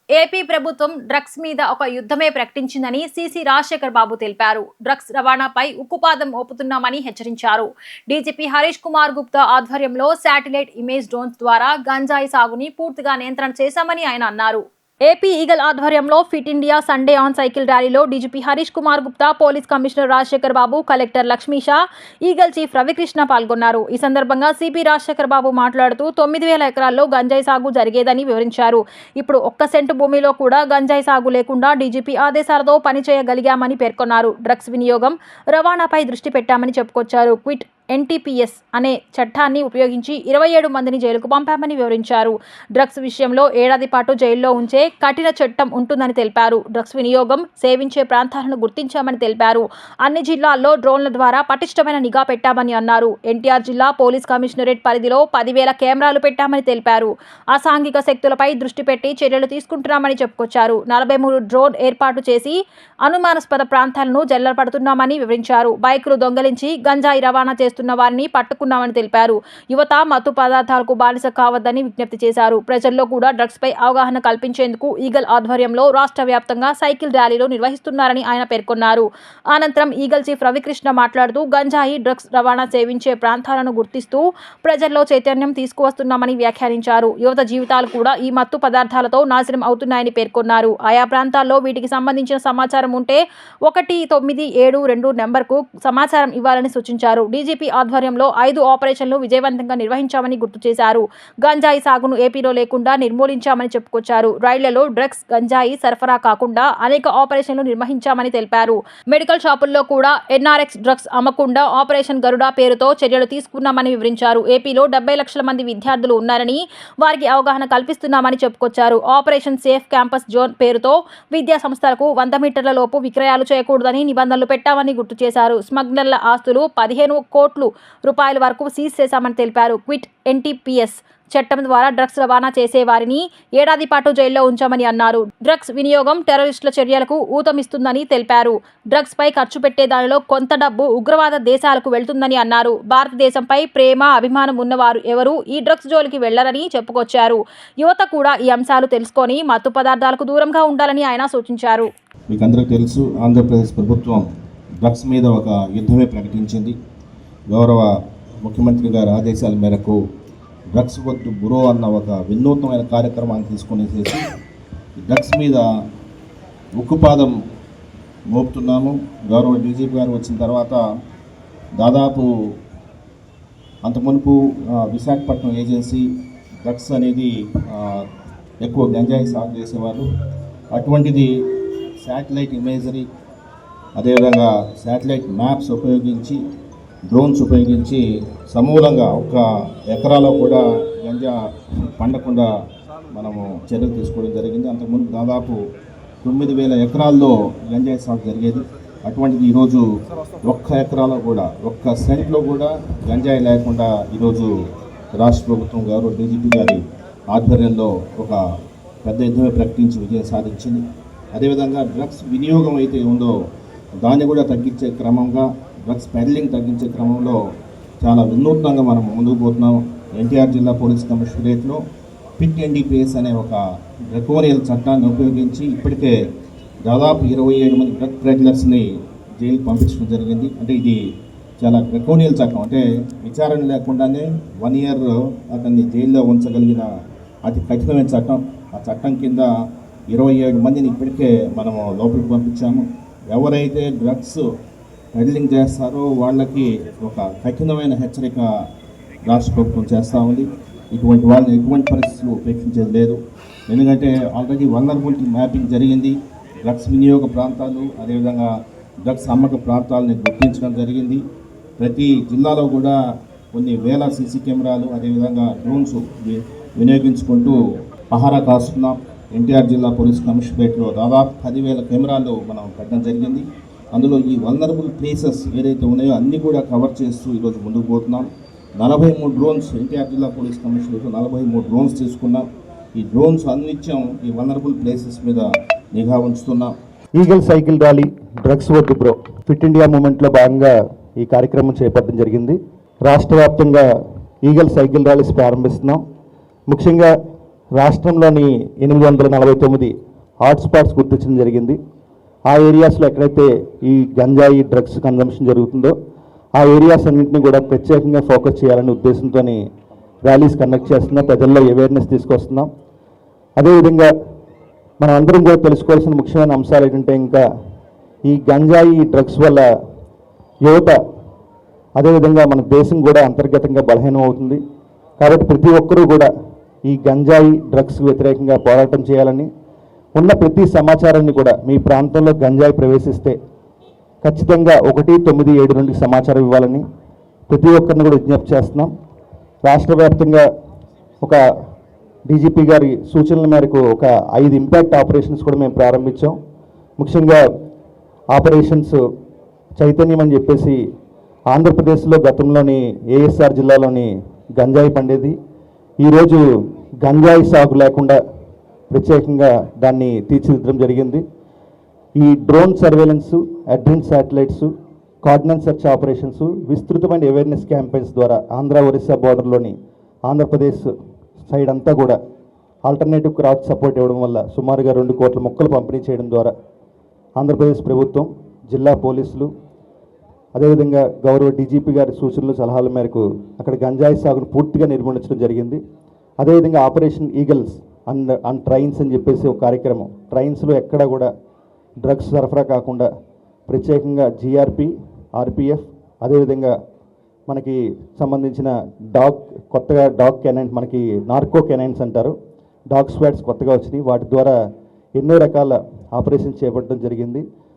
AP ప్రభుత్వం drugs మీద ఒక యుద్ధమే ప్రకటించిందని సీసీ రాజశేఖర్ బాబు తెలిపారు. డ్రగ్స్ రవాణాపై ఉక్కుపాదం మోపుతున్నామని హెచ్చరించారు. డీజీపీ హరీష్ కుమార్ గుప్తా ఆధ్వర్యంలో శాటిలైట్ ఇమేజ్ డ్రోన్స్ ద్వారా గంజాయి సాగుని పూర్తిగా నియంత్రణ చేశామని ఆయన అన్నారు. ఏపీ ఈగల్ ఆధ్వర్యంలో fit India Sunday on cycle ర్యాలీలో DGP Harish Kumar Gupta, police commissioner Rajasekhar Babu, collector Lakshmisha, Eagle chief Ravikrishna పాల్గొన్నారు. ఈ సందర్భంగా సిపి రాజశేఖర్ బాబు మాట్లాడుతూ 9,000 ఎకరాల్లో గంజాయి సాగు జరిగేదని వివరించారు. ఇప్పుడు 1 సెంటు భూమిలో కూడా గంజాయి సాగు లేకుండా డీజీపీ ఆదేశాలతో పనిచేయగలిగామని పేర్కొన్నారు. డ్రగ్స్ వినియోగం, రవాణాపై దృష్టి పెట్టామని చెప్పుకొచ్చారు. క్విట్ NTPS అనే చట్టాన్ని ఉపయోగించి 27 మందిని జైలుకు పంపామని వివరించారు. డ్రగ్స్ విషయంలో ఏడాది పాటు జైల్లో ఉంచే కఠిన చట్టం ఉంటుందని తెలిపారు. డ్రగ్స్ వినియోగం, సేవించే ప్రాంతాలను గుర్తించామని తెలిపారు. అన్ని జిల్లాల్లో డ్రోన్ల ద్వారా పటిష్టమైన నిఘా పెట్టామని అన్నారు. ఎన్టీఆర్ జిల్లా పోలీస్ కమిషనరేట్ పరిధిలో 10,000 కెమెరాలు పెట్టామని తెలిపారు. అసాంఘిక శక్తులపై దృష్టి పెట్టి చర్యలు తీసుకుంటున్నామని చెప్పుకొచ్చారు. 43 డ్రోన్ ఏర్పాటు చేసి అనుమానాస్పద ప్రాంతాలను జల్లెడపడుతున్నామని వివరించారు. బైకులు దొంగలించి గంజాయి రవాణా చేస్తున్న వారిని పట్టుకున్నామని తెలిపారు. యువత మత్తు పదార్థాలకు బానిస కావద్దని విజ్ఞప్తి చేశారు. ప్రజల్లో కూడా డ్రగ్స్ పై అవగాహన కల్పించేందుకు ఈగల్ ఆధ్వర్యంలో రాష్ట్ర వ్యాప్తంగా సైకిల్ ర్యాలీలు నిర్వహిస్తున్నారని ఆయన పేర్కొన్నారు. అనంతరం ఈగల్ చీఫ్ రవికృష్ణ మాట్లాడుతూ గంజాయి, డ్రగ్స్ రవాణా సేవించే ప్రాంతాలను గుర్తిస్తూ ప్రజల్లో చైతన్యం తీసుకువస్తున్నామని వ్యాఖ్యానించారు. యువత జీవితాలు కూడా ఈ మత్తు పదార్థాలతో నాశనం అవుతున్నాయని పేర్కొన్నారు. ఆయా ప్రాంతాల్లో వీటికి సంబంధించిన సమాచారం ఉంటే 1972 నెంబర్కు సమాచారం ఇవ్వాలని సూచించారు. డీజీపీ ఆధ్వర్యంలో 5 ఆపరేషన్లు విజయవంతంగా నిర్వహించామని గుర్తు చేశారు. గంజాయి సాగును ఏపీలో లేకుండా నిర్మూలించామని చెప్పుకొచ్చారు. రైళ్లలో డ్రగ్స్, గంజాయి సరఫరా కాకుండా అనేక ఆపరేషన్లు నిర్వహించామని తెలిపారు. మెడికల్ షాపుల్లో కూడా NRX డ్రగ్స్ అమ్మకుండా ఆపరేషన్ గరుడ పేరుతో చర్యలు తీసుకున్నామని వివరించారు. ఏపీలో 70 లక్షల మంది విద్యార్థులు ఉన్నారని వారికి అవగాహన కల్పిస్తున్నామని చెప్పుకొచ్చారు. ఆపరేషన్ సేఫ్ క్యాంపస్ జోన్ పేరుతో విద్యా సంస్థలకు 100 మీటర్ల లోపు విక్రయాలు చేయకూడదని నిబంధనలు పెట్టామని గుర్తు చేశారు. స్మగ్లర్ల ఆస్తులు 15 కోట్ల రూపాయల వరకు సీజ్ చేశామని తెలిపారు. క్విట్ NTPS చట్టం ద్వారా డ్రగ్స్ రవాణా చేసే వారిని ఏడాది పాటు జైల్లో ఉంచామని అన్నారు. డ్రగ్స్ వినియోగం టెర్రరిస్టుల చర్యలకు ఊతమిస్తుందని తెలిపారు. డ్రగ్స్ పై ఖర్చు పెట్టే దానిలో కొంత డబ్బు ఉగ్రవాద దేశాలకు వెళ్తుందని అన్నారు. భారతదేశంపై ప్రేమ, అభిమానం ఉన్నవారు ఎవరు ఈ డ్రగ్స్ జోలికి వెళ్లరని చెప్పుకొచ్చారు. యువత కూడా ఈ అంశాలు తెలుసుకొని మత్తు పదార్థాలకు దూరంగా ఉండాలని ఆయన సూచించారు. మీకు అందరికీ తెలుసు, ఆంధ్రప్రదేశ్ ప్రభుత్వం డ్రగ్స్ మీద ఒక యుద్ధమే ప్రకటించింది. గౌరవ ముఖ్యమంత్రి గారి ఆదేశాల మేరకు డ్రగ్స్ వద్దు బ్రో అన్న ఒక వినూత్నమైన కార్యక్రమాన్ని తీసుకునేసేసి డ్రగ్స్ మీద ఉక్కుపాదం మోపుతున్నాము. గౌరవ డీజీపీ గారు వచ్చిన తర్వాత దాదాపు అంత మునుపు విశాఖపట్నం ఏజెన్సీ డ్రగ్స్ అనేది ఎక్కువ గంజాయి సాగు చేసేవారు. అటువంటిది శాటిలైట్ ఇమేజరీ, అదేవిధంగా శాటిలైట్ మ్యాప్స్ ఉపయోగించి, డ్రోన్స్ ఉపయోగించి సమూలంగా 1 ఎకరాలో కూడా గంజా పండకుండా మనము చర్యలు తీసుకోవడం జరిగింది. అంతకుముందు దాదాపు 9,000 ఎకరాల్లో గంజాయి సాగు జరిగేది. అటువంటిది ఈరోజు 1 ఎకరాలో కూడా 1 సెంట్లో కూడా గంజాయి లేకుండా ఈరోజు రాష్ట్ర ప్రభుత్వం గౌరవ డీజీపీ గారి ఆధ్వర్యంలో ఒక పెద్ద యుద్ధమే ప్రకటించి విజయం సాధించింది. అదేవిధంగా డ్రగ్స్ వినియోగం అయితే ఉందో దాన్ని కూడా తగ్గించే క్రమంగా, డ్రగ్స్ పెడ్లింగ్ తగ్గించే క్రమంలో చాలా వినూత్నంగా మనం ముందుకు పోతున్నాం. ఎన్టీఆర్ జిల్లా పోలీస్ కమిషనరేట్లో ఫిట్ NTPS అనే ఒక డ్రకోనియల్ చట్టాన్ని ఉపయోగించి ఇప్పటికే దాదాపు 27 మంది డ్రగ్ పెడ్లర్స్ని జైలుకి పంపించడం జరిగింది. అంటే ఇది చాలా డ్రకోనియల్ చట్టం, అంటే విచారణ లేకుండానే 1 year అతన్ని జైల్లో ఉంచగలిగిన అతి కఠినమైన చట్టం. ఆ చట్టం కింద 27 మందిని ఇప్పటికే మనము లోపలికి పంపించాము. ఎవరైతే డ్రగ్స్ పెడ్లింగ్ చేస్తారో వాళ్ళకి ఒక కఠినమైన హెచ్చరిక రాష్ట్ర ప్రభుత్వం చేస్తూ ఉంది. ఇటువంటి వాళ్ళని ఎటువంటి పరిస్థితులు ఉపేక్షించేది లేదు. ఎందుకంటే ఆల్రెడీ వల్నరబిలిటీ మ్యాపింగ్ జరిగింది. డ్రగ్స్ వినియోగ ప్రాంతాలు, అదేవిధంగా డ్రగ్స్ అమ్మక ప్రాంతాలని గుర్తించడం జరిగింది. ప్రతి జిల్లాలో కూడా కొన్ని వేల సీసీ కెమెరాలు, అదేవిధంగా డ్రోన్స్ వినియోగించుకుంటూ పహారా కాస్తున్నాం. ఎన్టీఆర్ జిల్లా పోలీస్ కమిషనరేట్లో దాదాపు 10,000 కెమెరాలు మనం పెట్టడం జరిగింది. అందులో ఈ వల్నరబుల్ ప్లేసెస్ ఏదైతే ఉన్నాయో అన్నీ కూడా కవర్ చేస్తూ ఈరోజు ముందుకు పోతున్నాం. 43 డ్రోన్స్, ఎన్టీఆర్ జిల్లా పోలీస్ కమిషనరేట్లో 43 డ్రోన్స్ తీసుకున్నాం. ఈ డ్రోన్స్ అన్నిత్యం ఈ వల్నరబుల్ ప్లేసెస్ మీద నిఘా ఉంచుతున్నాం. ఈగల్ సైకిల్ ర్యాలీ డ్రగ్స్ వద్దు బ్రో ఫిట్ ఇండియా మూమెంట్లో భాగంగా ఈ కార్యక్రమం చేపట్టడం జరిగింది. రాష్ట్ర వ్యాప్తంగా ఈగల్ సైకిల్ ర్యాలీస్ ప్రారంభిస్తున్నాం. ముఖ్యంగా రాష్ట్రంలోని 849 హాట్స్పాట్స్ గుర్తించడం జరిగింది. ఆ ఏరియాస్లో ఎక్కడైతే ఈ గంజాయి డ్రగ్స్ కన్జంప్షన్ జరుగుతుందో ఆ ఏరియాస్ అన్నింటినీ కూడా ప్రత్యేకంగా ఫోకస్ చేయాలనే ఉద్దేశంతో ర్యాలీస్ కండక్ట్ చేస్తున్నాం, ప్రజల్లో అవేర్నెస్ తీసుకొస్తున్నాం. అదేవిధంగా మనం అందరం కూడా తెలుసుకోవాల్సిన ముఖ్యమైన అంశాలు ఏంటంటే ఇంకా ఈ గంజాయి డ్రగ్స్ వల్ల యువత అదేవిధంగా మన దేశం కూడా అంతర్గతంగా బలహీనం అవుతుంది. కాబట్టి ప్రతి ఒక్కరూ కూడా ఈ గంజాయి డ్రగ్స్ వ్యతిరేకంగా పోరాటం చేయాలని, ఉన్న ప్రతి సమాచారాన్ని కూడా మీ ప్రాంతంలో గంజాయి ప్రవేశిస్తే ఖచ్చితంగా 197 సమాచారం ఇవ్వాలని ప్రతి ఒక్కరిని కూడా విజ్ఞప్తి చేస్తున్నాం. రాష్ట్ర వ్యాప్తంగా ఒక డీజీపీ గారి సూచనల మేరకు ఒక 5 ఇంపాక్ట్ ఆపరేషన్స్ కూడా మేము ప్రారంభించాం. ముఖ్యంగా ఆపరేషన్స్ చైతన్యం అని చెప్పేసి ఆంధ్రప్రదేశ్లో గతంలోని ఏఎస్ఆర్ జిల్లాలోని గంజాయి పండేది. ఈరోజు గంజాయి సాగు లేకుండా ప్రత్యేకంగా దాన్ని తీర్చిదిద్దడం జరిగింది. ఈ drone surveillance, అడ్రిన్ satellites, కార్డినెన్స్ search operations, విస్తృతమైన అవేర్నెస్ క్యాంపెయిన్స్ ద్వారా ఆంధ్ర ఒరిస్సా బోర్డర్లోని ఆంధ్రప్రదేశ్ సైడ్ అంతా కూడా ఆల్టర్నేటివ్ క్రాప్ సపోర్ట్ ఇవ్వడం వల్ల సుమారుగా 2 కోట్ల మొక్కలు పంపిణీ చేయడం ద్వారా ఆంధ్రప్రదేశ్ ప్రభుత్వం, జిల్లా పోలీసులు, అదేవిధంగా గౌరవ డీజీపీ గారి సూచనలు సలహాల మేరకు అక్కడ గంజాయి సాగును పూర్తిగా నిర్మూలించడం జరిగింది. అదేవిధంగా ఆపరేషన్ ఈగల్స్ అండ్ ట్రైన్స్ అని చెప్పేసి ఒక కార్యక్రమం, ట్రైన్స్లో ఎక్కడ కూడా డ్రగ్స్ సరఫరా కాకుండా ప్రత్యేకంగా జీఆర్పీ, ఆర్పిఎఫ్, అదేవిధంగా మనకి సంబంధించిన కొత్తగా డాగ్ కెనైన్స్, మనకి నార్కో కెనైన్స్ అంటారు, డాగ్ స్క్వాడ్స్ కొత్తగా వచ్చినాయి. వాటి ద్వారా ఎన్నో రకాల ఆపరేషన్స్ చేపట్టడం జరిగింది.